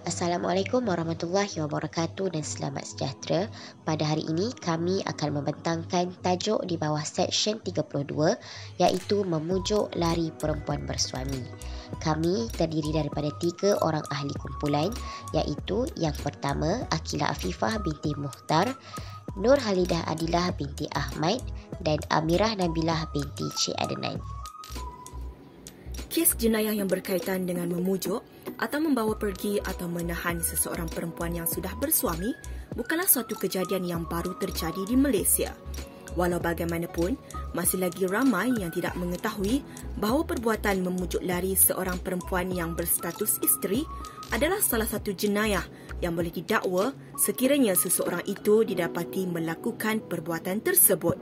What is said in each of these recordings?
Assalamualaikum warahmatullahi wabarakatuh dan selamat sejahtera. Pada hari ini kami akan membentangkan tajuk di bawah Seksyen 32 iaitu memujuk lari perempuan bersuami. Kami terdiri daripada 3 orang ahli kumpulan iaitu yang pertama Akila Afifah binti Muhtar, Nur Halidah Adilah binti Ahmad dan Amirah Nabilah binti Cik Adnan. Kes jenayah yang berkaitan dengan memujuk atau membawa pergi atau menahan seseorang perempuan yang sudah bersuami bukanlah suatu kejadian yang baru terjadi di Malaysia. Walau bagaimanapun, masih lagi ramai yang tidak mengetahui bahawa perbuatan memujuk lari seorang perempuan yang berstatus isteri adalah salah satu jenayah yang boleh didakwa sekiranya seseorang itu didapati melakukan perbuatan tersebut.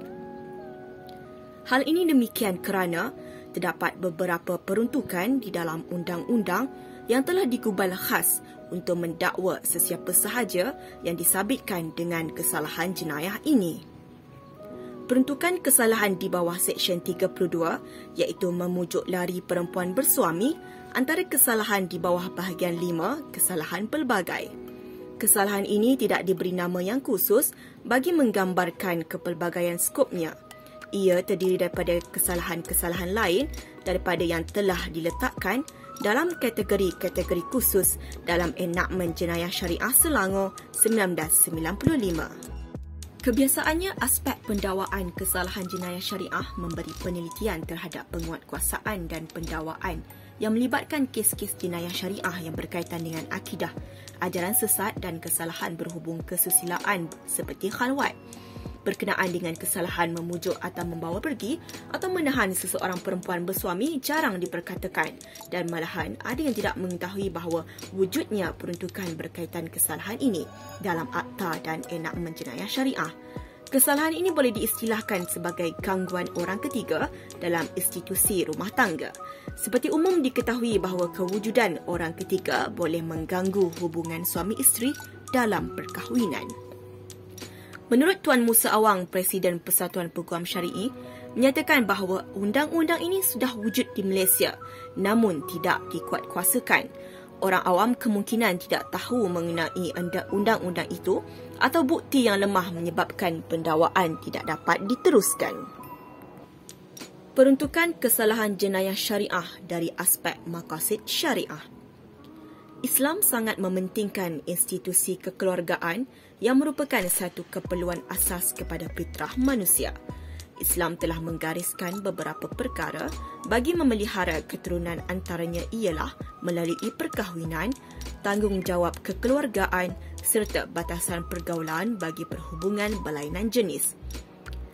Hal ini demikian kerana terdapat beberapa peruntukan di dalam undang-undang yang telah digubal khas untuk mendakwa sesiapa sahaja yang disabitkan dengan kesalahan jenayah ini. Peruntukan kesalahan di bawah Seksyen 32 iaitu memujuk lari perempuan bersuami antara kesalahan di bawah bahagian 5 kesalahan pelbagai. Kesalahan ini tidak diberi nama yang khusus bagi menggambarkan kepelbagaian skopnya. Ia terdiri daripada kesalahan-kesalahan lain daripada yang telah diletakkan dalam kategori-kategori khusus dalam Enakmen Jenayah Syariah Selangor 1995. Kebiasaannya, aspek pendakwaan kesalahan jenayah syariah memberi penelitian terhadap penguatkuasaan dan pendakwaan yang melibatkan kes-kes jenayah syariah yang berkaitan dengan akidah, ajaran sesat dan kesalahan berhubung kesusilaan seperti khalwat. Berkenaan dengan kesalahan memujuk atau membawa pergi atau menahan seseorang perempuan bersuami jarang diperkatakan dan malahan ada yang tidak mengetahui bahawa wujudnya peruntukan berkaitan kesalahan ini dalam Akta dan Enakmen Jenayah Syariah. Kesalahan ini boleh diistilahkan sebagai gangguan orang ketiga dalam institusi rumah tangga. Seperti umum diketahui bahawa kewujudan orang ketiga boleh mengganggu hubungan suami isteri dalam perkahwinan. Menurut Tuan Musa Awang, Presiden Persatuan Peguam Syari'i, menyatakan bahawa undang-undang ini sudah wujud di Malaysia namun tidak dikuatkuasakan. Orang awam kemungkinan tidak tahu mengenai undang-undang itu atau bukti yang lemah menyebabkan pendakwaan tidak dapat diteruskan. Peruntukan kesalahan jenayah syariah dari aspek maqasid syariah. Islam sangat mementingkan institusi kekeluargaan yang merupakan satu keperluan asas kepada fitrah manusia. Islam telah menggariskan beberapa perkara bagi memelihara keturunan, antaranya ialah melalui perkahwinan, tanggungjawab kekeluargaan serta batasan pergaulan bagi perhubungan berlainan jenis.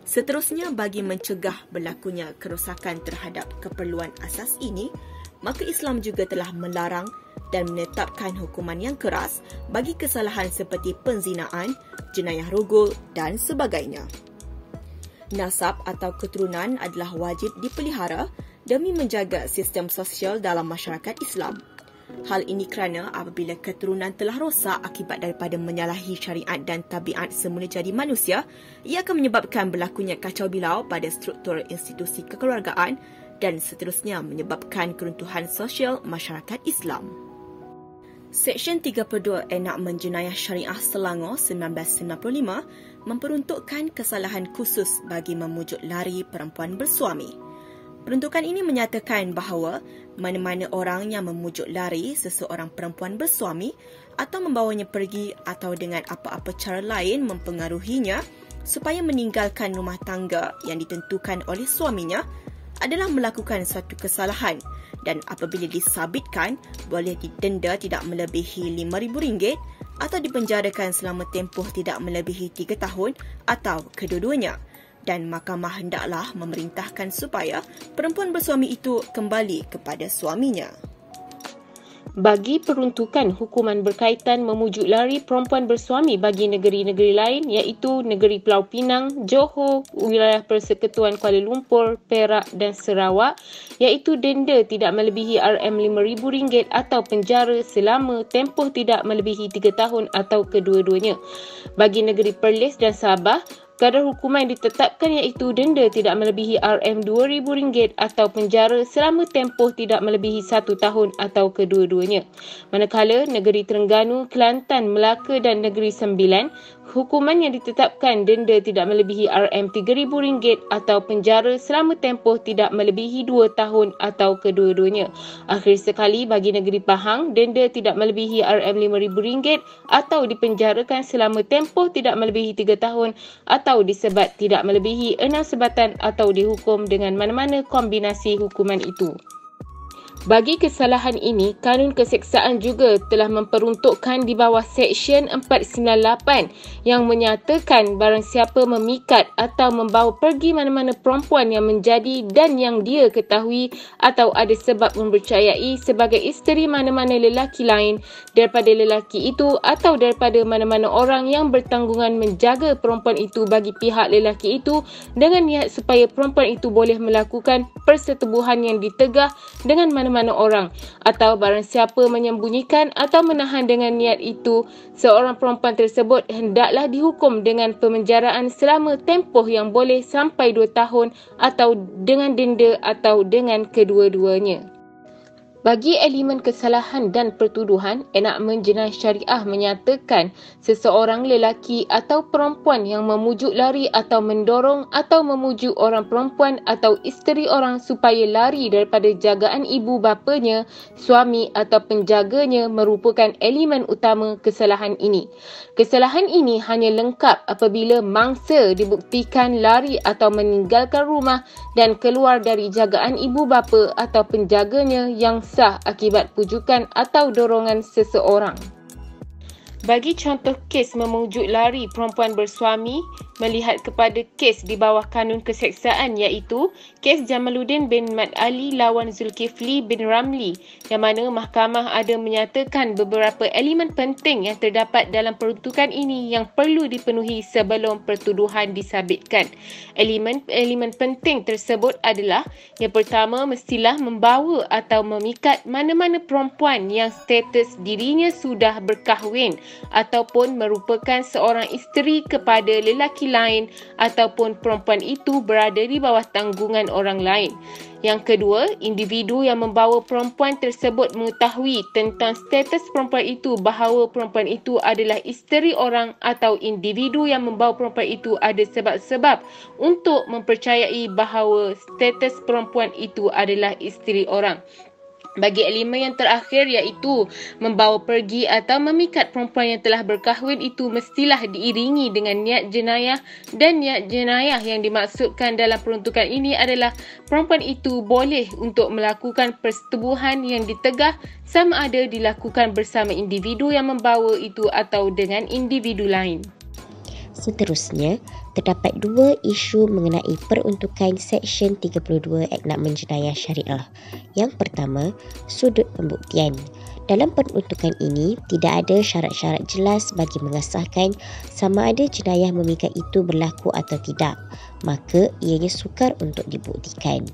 Seterusnya, bagi mencegah berlakunya kerosakan terhadap keperluan asas ini, maka Islam juga telah melarang dan menetapkan hukuman yang keras bagi kesalahan seperti penzinaan, jenayah rogol dan sebagainya. Nasab atau keturunan adalah wajib dipelihara demi menjaga sistem sosial dalam masyarakat Islam. Hal ini kerana apabila keturunan telah rosak akibat daripada menyalahi syariat dan tabiat semula jadi manusia, ia akan menyebabkan berlakunya kacau bilau pada struktur institusi kekeluargaan dan seterusnya menyebabkan keruntuhan sosial masyarakat Islam. Seksyen 32 Enakmen Jenayah Syariah Selangor 1995 memperuntukkan kesalahan khusus bagi memujuk lari perempuan bersuami. Peruntukan ini menyatakan bahawa mana-mana orang yang memujuk lari seseorang perempuan bersuami atau membawanya pergi atau dengan apa-apa cara lain mempengaruhinya supaya meninggalkan rumah tangga yang ditentukan oleh suaminya adalah melakukan suatu kesalahan dan apabila disabitkan boleh didenda tidak melebihi RM5,000 atau dipenjarakan selama tempoh tidak melebihi 3 tahun atau kedua-duanya, dan mahkamah hendaklah memerintahkan supaya perempuan bersuami itu kembali kepada suaminya. Bagi peruntukan hukuman berkaitan memujuk lari perempuan bersuami bagi negeri-negeri lain iaitu negeri Pulau Pinang, Johor, wilayah Persekutuan Kuala Lumpur, Perak dan Sarawak iaitu denda tidak melebihi RM5,000 atau penjara selama tempoh tidak melebihi 3 tahun atau kedua-duanya. Bagi negeri Perlis dan Sabah, Kadar hukuman yang ditetapkan iaitu denda tidak melebihi RM2,000 atau penjara selama tempoh tidak melebihi 1 tahun atau kedua-duanya. Manakala negeri Terengganu, Kelantan, Melaka dan Negeri Sembilan, hukuman yang ditetapkan denda tidak melebihi RM3,000 atau penjara selama tempoh tidak melebihi 2 tahun atau kedua-duanya. Akhir sekali, bagi negeri Pahang, denda tidak melebihi RM5,000 atau dipenjarakan selama tempoh tidak melebihi 3 tahun atau disebat tidak melebihi 6 sebatan atau dihukum dengan mana-mana kombinasi hukuman itu. Bagi kesalahan ini, Kanun Keseksaan juga telah memperuntukkan di bawah Seksyen 498 yang menyatakan barang siapa memikat atau membawa pergi mana-mana perempuan yang menjadi dan yang dia ketahui atau ada sebab mempercayai sebagai isteri mana-mana lelaki lain daripada lelaki itu atau daripada mana-mana orang yang bertanggungan menjaga perempuan itu bagi pihak lelaki itu dengan niat supaya perempuan itu boleh melakukan persetubuhan yang ditegah dengan mana-mana orang, atau barang siapa menyembunyikan atau menahan dengan niat itu seorang perempuan tersebut, hendaklah dihukum dengan pemenjaraan selama tempoh yang boleh sampai 2 tahun atau dengan denda atau dengan kedua-duanya. Bagi elemen kesalahan dan pertuduhan, enakmen jenayah syariah menyatakan seseorang lelaki atau perempuan yang memujuk lari atau mendorong atau memujuk orang perempuan atau isteri orang supaya lari daripada jagaan ibu bapanya, suami atau penjaganya merupakan elemen utama kesalahan ini. Kesalahan ini hanya lengkap apabila mangsa dibuktikan lari atau meninggalkan rumah dan keluar dari jagaan ibu bapa atau penjaganya yang sah akibat pujukan atau dorongan seseorang. Bagi contoh kes memujuk lari perempuan bersuami, melihat kepada kes di bawah Kanun Keseksaan iaitu kes Jamaluddin bin Mat Ali lawan Zulkifli bin Ramli, yang mana mahkamah ada menyatakan beberapa elemen penting yang terdapat dalam peruntukan ini yang perlu dipenuhi sebelum pertuduhan disabitkan. Elemen penting tersebut adalah: yang pertama, mestilah membawa atau memikat mana-mana perempuan yang status dirinya sudah berkahwin ataupun merupakan seorang isteri kepada lelaki lain ataupun perempuan itu berada di bawah tanggungan orang lain. Yang kedua, individu yang membawa perempuan tersebut mengetahui tentang status perempuan itu bahawa perempuan itu adalah isteri orang atau individu yang membawa perempuan itu ada sebab-sebab untuk mempercayai bahawa status perempuan itu adalah isteri orang. Bagi elemen yang terakhir iaitu membawa pergi atau memikat perempuan yang telah berkahwin itu mestilah diiringi dengan niat jenayah, dan niat jenayah yang dimaksudkan dalam peruntukan ini adalah perempuan itu boleh untuk melakukan persetubuhan yang ditegah sama ada dilakukan bersama individu yang membawa itu atau dengan individu lain. Seterusnya, terdapat 2 isu mengenai peruntukan Seksyen 32 Enakmen Jenayah Syariah. Yang pertama, sudut pembuktian. Dalam peruntukan ini, tidak ada syarat-syarat jelas bagi mengesahkan sama ada jenayah memikat itu berlaku atau tidak, maka ianya sukar untuk dibuktikan.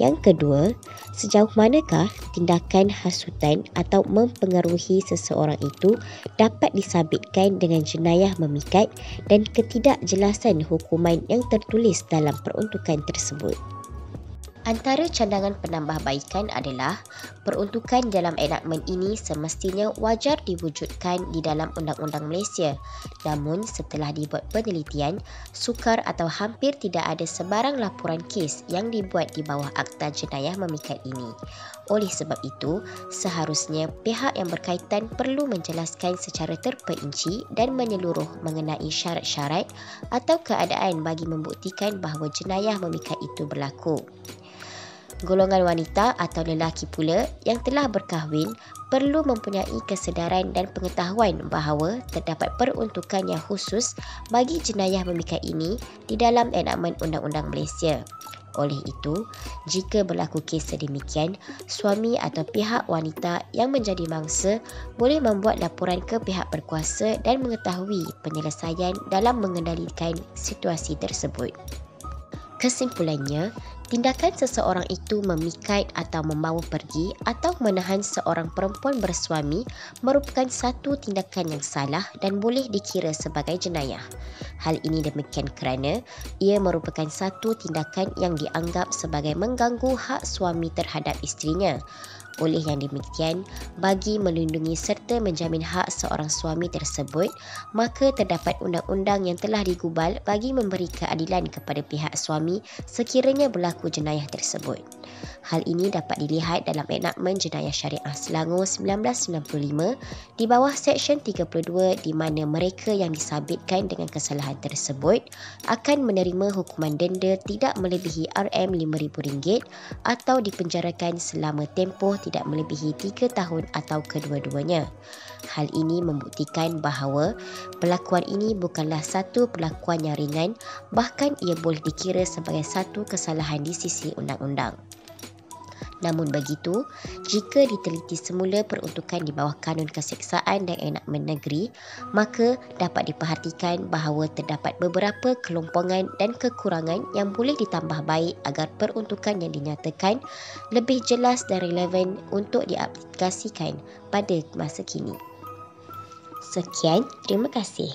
Yang kedua, sejauh manakah tindakan hasutan atau mempengaruhi seseorang itu dapat disabitkan dengan jenayah memikat dan ketidakjelasan hukuman yang tertulis dalam peruntukan tersebut. Antara cadangan penambahbaikan adalah peruntukan dalam enakmen ini semestinya wajar diwujudkan di dalam Undang-Undang Malaysia. Namun setelah dibuat penelitian, sukar atau hampir tidak ada sebarang laporan kes yang dibuat di bawah Akta Jenayah Memikat ini. Oleh sebab itu, seharusnya pihak yang berkaitan perlu menjelaskan secara terperinci dan menyeluruh mengenai syarat-syarat atau keadaan bagi membuktikan bahawa jenayah memikat itu berlaku. Golongan wanita atau lelaki pula yang telah berkahwin perlu mempunyai kesedaran dan pengetahuan bahawa terdapat peruntukan yang khusus bagi jenayah memikat ini di dalam enakmen Undang-Undang Malaysia. Oleh itu, jika berlaku kes sedemikian, suami atau pihak wanita yang menjadi mangsa boleh membuat laporan ke pihak berkuasa dan mengetahui penyelesaian dalam mengendalikan situasi tersebut. Kesimpulannya, Tindakan seseorang itu memikat atau membawa pergi atau menahan seorang perempuan bersuami merupakan satu tindakan yang salah dan boleh dikira sebagai jenayah. Hal ini demikian kerana ia merupakan satu tindakan yang dianggap sebagai mengganggu hak suami terhadap isterinya. Oleh yang demikian, bagi melindungi serta menjamin hak seorang suami tersebut, maka terdapat undang-undang yang telah digubal bagi memberi keadilan kepada pihak suami sekiranya berlaku jenayah tersebut. Hal ini dapat dilihat dalam Enakmen Jenayah Syariah Selangor 1995 di bawah Seksyen 32 di mana mereka yang disabitkan dengan kesalahan tersebut akan menerima hukuman denda tidak melebihi RM5,000 atau dipenjarakan selama tempoh tidak melebihi 3 tahun atau kedua-duanya. Hal ini membuktikan bahawa perlakuan ini bukanlah satu perlakuan yang ringan, bahkan ia boleh dikira sebagai satu kesalahan di sisi undang-undang. Namun begitu, jika diteliti semula peruntukan di bawah Kanun Keseksaan dan Enakmen Negeri, maka dapat diperhatikan bahawa terdapat beberapa kelompongan dan kekurangan yang boleh ditambah baik agar peruntukan yang dinyatakan lebih jelas dan relevan untuk diaplikasikan pada masa kini. Sekian, terima kasih.